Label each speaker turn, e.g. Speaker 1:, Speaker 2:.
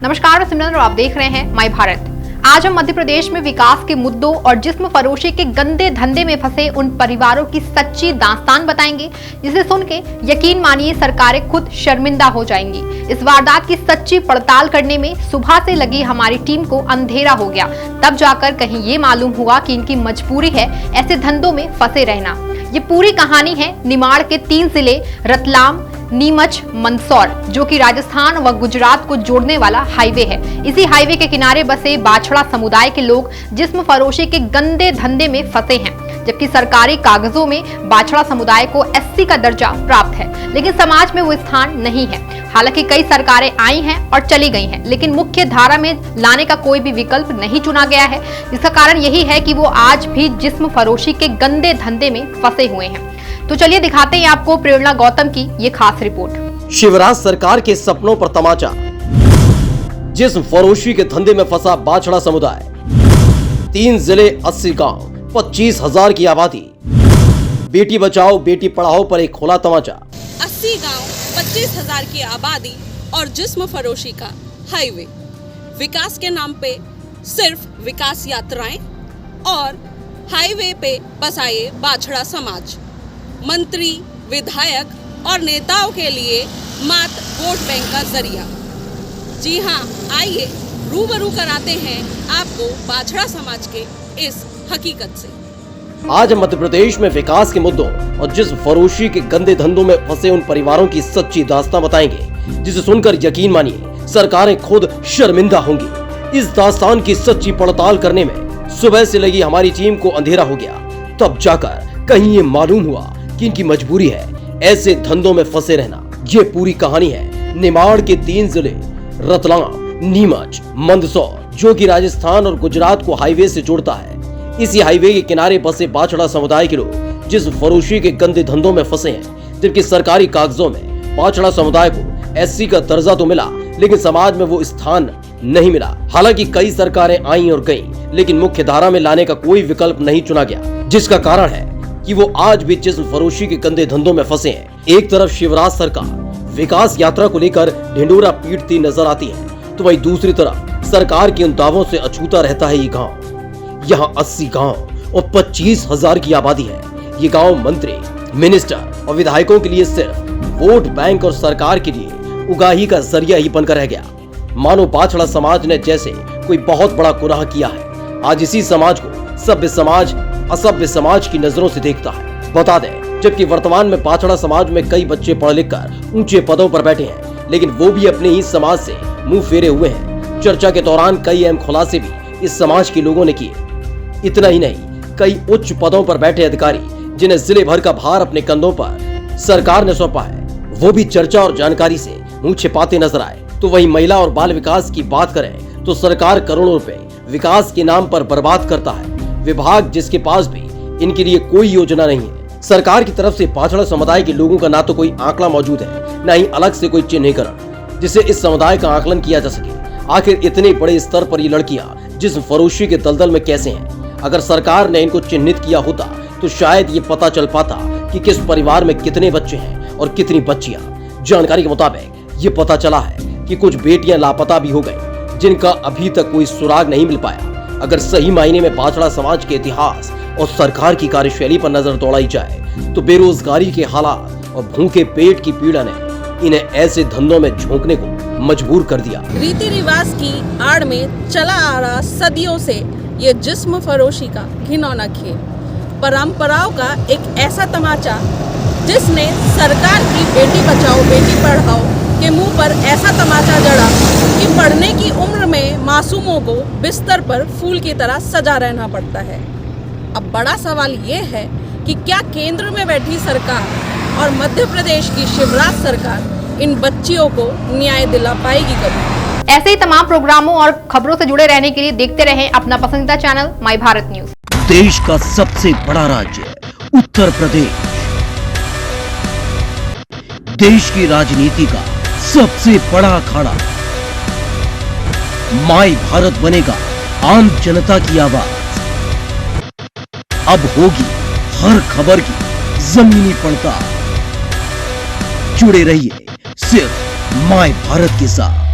Speaker 1: नमस्कार, मैं सिमरन और आप देख रहे हैं माय भारत। आज हम मध्य प्रदेश में विकास के मुद्दों और जिस्म फरोशी के गंदे धंधे में फंसे उन परिवारों की सच्ची दास्तान बताएंगे, जिसे सुन के यकीन मानिए सरकारें खुद शर्मिंदा हो जाएंगी। इस वारदात की सच्ची पड़ताल करने में सुबह से लगी हमारी टीम को अंधेरा हो गया, तब जाकर कहीं ये मालूम हुआ कि इनकी मजबूरी है ऐसे धंधों में फंसे रहना। ये पूरी कहानी है निमाड़ के 3 जिले रतलाम, नीमच, मंदसौर, जो कि राजस्थान व गुजरात को जोड़ने वाला हाईवे है। इसी हाईवे के किनारे बसे बाछड़ा समुदाय के लोग जिस्म फरोशी के गंदे धंधे में फंसे हैं, जबकि सरकारी कागजों में बाछड़ा समुदाय को एससी का दर्जा प्राप्त है, लेकिन समाज में वो स्थान नहीं है। हालांकि कई सरकारें आई हैं और चली गई हैं, लेकिन मुख्य धारा में लाने का कोई भी विकल्प नहीं चुना गया है। इसका कारण यही है कि वो आज भी जिस्म फरोशी के गंदे धंधे में फंसे हुए हैं। तो चलिए दिखाते हैं आपको प्रेरणा गौतम की ये खास रिपोर्ट।
Speaker 2: शिवराज सरकार के सपनों पर तमाचा, जिस्म फरोशी के धंधे में फंसा बाछड़ा समुदाय। 3 जिले, 80 गांव, 25,000 की आबादी। बेटी बचाओ बेटी पढ़ाओ पर एक खुला तमाचा।
Speaker 3: 80 गांव, 25,000 की आबादी और जिस्म फरोशी का हाईवे। विकास के नाम पे सिर्फ विकास यात्राएं और हाईवे पे बसाए बाछड़ा समाज। मंत्री, विधायक और नेताओं के लिए मात्र वोट बैंक का जरिया। जी हाँ, आइए रूबरू कराते हैं आपको बाछड़ा समाज के इस हकीकत से।
Speaker 2: आज हम मध्य प्रदेश में विकास के मुद्दों और जिस्म फरोशी के गंदे धंधों में फंसे उन परिवारों की सच्ची दास्तां बताएंगे, जिसे सुनकर यकीन मानिए सरकारें खुद शर्मिंदा होंगी। इस दास्तान की सच्ची पड़ताल करने में सुबह से लगी हमारी टीम को अंधेरा हो गया, तब जाकर कहीं ये मालूम हुआ कि इनकी मजबूरी है ऐसे धंधों में फंसे रहना। ये पूरी कहानी है निमाड़ के 3 जिले रतलाम, नीमच, मंदसौर, जो कि राजस्थान और गुजरात को हाईवे से जोड़ता है। इसी हाईवे के किनारे बसे बाछड़ा समुदाय के लोग जिस्म फरोशी के गंदे धंधों में फंसे हैं, जबकि सरकारी कागजों में बाछड़ा समुदाय को एससी का दर्जा तो मिला, लेकिन समाज में वो स्थान नहीं मिला। हालांकि कई सरकारें आई और गईं, लेकिन मुख्य धारा में लाने का कोई विकल्प नहीं चुना गया, जिसका कारण है कि वो आज भी जिस्म फरोशी के गंदे धंधों में फंसे हैं। एक तरफ शिवराज सरकार विकास यात्रा को लेकर ढिंडोरा पीटती नजर आती है, तो वहीं दूसरी तरफ सरकार के उन दावों से अछूता रहता है ये गांव। यहाँ 80 गांव और 25,000 की आबादी है। ये गांव मंत्री, मिनिस्टर और विधायकों के लिए सिर्फ वोट बैंक और सरकार के लिए उगाही का जरिया ही बनकर रह गया। मानो बाछड़ा समाज ने जैसे कोई बहुत बड़ा गुनाह किया है। आज इसी समाज को सभ्य समाज असभ्य समाज की नजरों से देखता है। बता दें, जबकि वर्तमान में बाछड़ा समाज में कई बच्चे पढ़ लिख कर ऊंचे पदों पर बैठे हैं, लेकिन वो भी अपने ही समाज से मुंह फेरे हुए हैं। चर्चा के दौरान कई अहम खुलासे भी इस समाज के लोगों ने किए। इतना ही नहीं, कई उच्च पदों पर बैठे अधिकारी जिन्हें जिले भर का भार अपने कंधों पर सरकार ने सौंपा है, वो भी चर्चा और जानकारी से मुंह छिपाते नजर आए। तो वहीं महिला और बाल विकास की बात करें तो सरकार करोड़ों रुपए विकास के नाम पर बर्बाद करता है। विभाग जिसके पास भी इनके लिए कोई योजना नहीं है। सरकार की तरफ से बाछड़ा समुदाय के लोगों का ना तो कोई आंकड़ा मौजूद है, ना ही अलग से कोई चिन्हीकरण जिससे इस समुदाय का आकलन किया जा सके। आखिर इतने बड़े स्तर पर ये लड़कियां जिस्म फरोशी के दलदल में कैसे हैं? अगर सरकार ने इनको चिन्हित किया होता तो शायद ये पता चल पाता कि किस परिवार में कितने बच्चे हैं और कितनी बच्चियां। जानकारी के मुताबिक ये पता चला है कि कुछ बेटियां लापता भी हो गई, जिनका अभी तक कोई सुराग नहीं मिल पाया। अगर सही मायने में बाछड़ा समाज के इतिहास और सरकार की कार्यशैली पर नजर दौड़ाई जाए तो बेरोजगारी के हालात और भूखे पेट की पीड़ा ने इन्हें ऐसे धंधों में झोंकने को मजबूर कर दिया।
Speaker 3: रीति रिवाज की आड़ में चला आ रहा सदियों से ये जिस्म फरोशी का घिनौना खेल, परंपराओं का एक ऐसा तमाचा जिसने सरकार की बेटी बचाओ बेटी पढ़ाओ के मुंह पर ऐसा तमाचा जड़ा कि पढ़ने की उम्र में मासूमों को बिस्तर पर फूल की तरह सजा रहना पड़ता है। अब बड़ा सवाल ये है कि क्या केंद्र में बैठी सरकार और मध्य प्रदेश की शिवराज सरकार इन बच्चियों को न्याय दिला पाएगी कभी?
Speaker 1: ऐसे ही तमाम प्रोग्रामों और खबरों से जुड़े रहने के लिए देखते रहें अपना पसंदीदा चैनल माय भारत न्यूज।
Speaker 2: देश का सबसे बड़ा राज्य उत्तर प्रदेश, देश की राजनीति का सबसे बड़ा अखाड़ा, माय भारत बनेगा आम जनता की आवाज। अब होगी हर खबर की जमीनी पड़ताल। जुड़े रहिए सिर्फ माय भारत के साथ।